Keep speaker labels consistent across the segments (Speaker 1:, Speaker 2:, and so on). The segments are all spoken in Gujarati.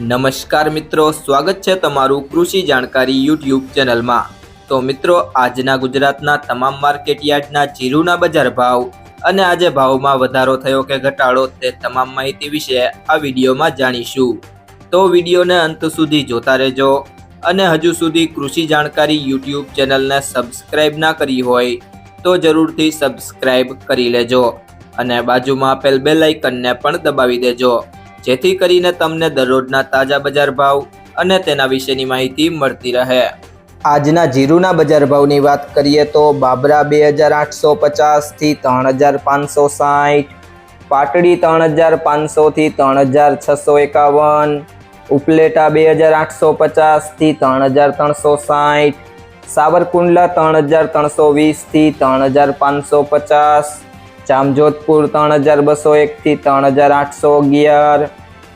Speaker 1: નમસ્કાર મિત્રો, સ્વાગત છે તમારું કૃષિ જાણકારી યુટ્યુબ ચેનલમાં। તો મિત્રો, આજના ગુજરાતના તમામ માર્કેટ યાર્ડના જીરુના બજાર ભાવ અને આજે ભાવમાં વધારો થયો કે ઘટાડો તે તમામ માહિતી વિશે આ વિડીયોમાં જાણીશું। તો વિડીયોને અંત સુધી જોતા રહેજો અને હજુ સુધી કૃષિ જાણકારી યુટ્યુબ ચેનલને સબસ્ક્રાઇબ ના કરી હોય તો જરૂરથી સબસ્ક્રાઇબ કરી લેજો અને બાજુમાં આપેલ બેલ આઇકનને પણ દબાવી દેજો, જેથી કરીને તમને દરરોજના તાજા બજાર ભાવ અને તેના વિશેની માહિતી મળતી રહે। આજના જીરુના બજાર ભાવની વાત કરીએ તો બાબરા 2850 થી 3560, પાટડી 3500 થી 3651, ઉપલેટા 2850 થી 3360, સાવરકુંડલા 3320 થી 3550, જામજોધપુર 3201 થી 3811,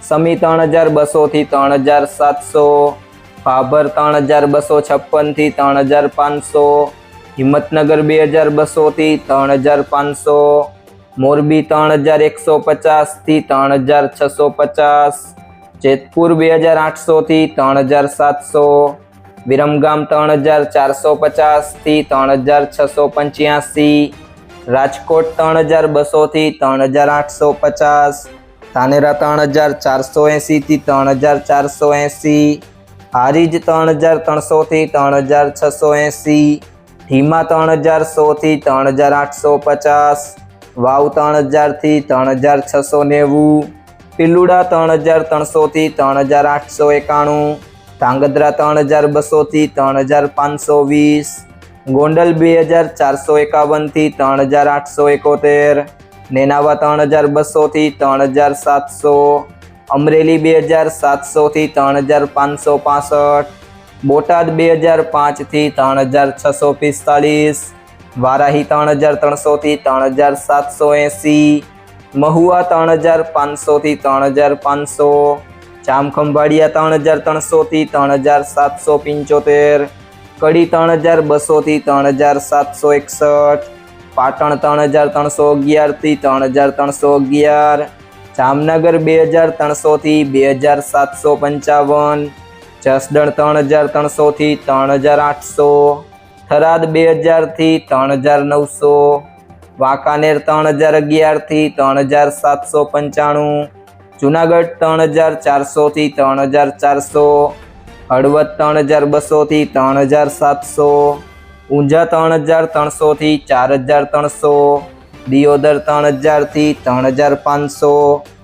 Speaker 1: સમી 3200 થી 3700, ભાભર 3256 થી 3500, હિંમતનગર 2200 થી 3500, મોરબી 3150 થી 3650, જેતપુર 2800 થી 3700, વિરમગામ 3450 થી 3685, રાજકોટ 3200 થી 3850, ધાનેરા 3480 થી 3480, હારીજ 3300 થી 3680, ધીમા 3100 થી 3850, વાવ 3000 થી 3690, પિલુડા 3300 થી 3891, ધાંગધ્રા 3200 થી 3520, ગોંડલ 2451 થી 3871, નેનાવા 3200 થી 3700, અમરેલી 2700 થી 3565, બોટાદ 2005 થી 3645, વારાહી 3300 થી 3780, મહુવા 3500 થી 3500, જામખંભાળિયા 3300 થી 3775, કડી 3200 થી 3761, પાટણ 3311 થી 3311, જામનગર 2300 થી 2755, જસદણ 3300 થી 3800, થરાદ 2000 થી 3900, વાંકાનેર 3011 થી 3795, જુનાગઢ 3400 થી 3400, હળવદ 3200 થી 3700, ઊંઝા 3300 થી 4300, દિયોદર 3000 થી 3500,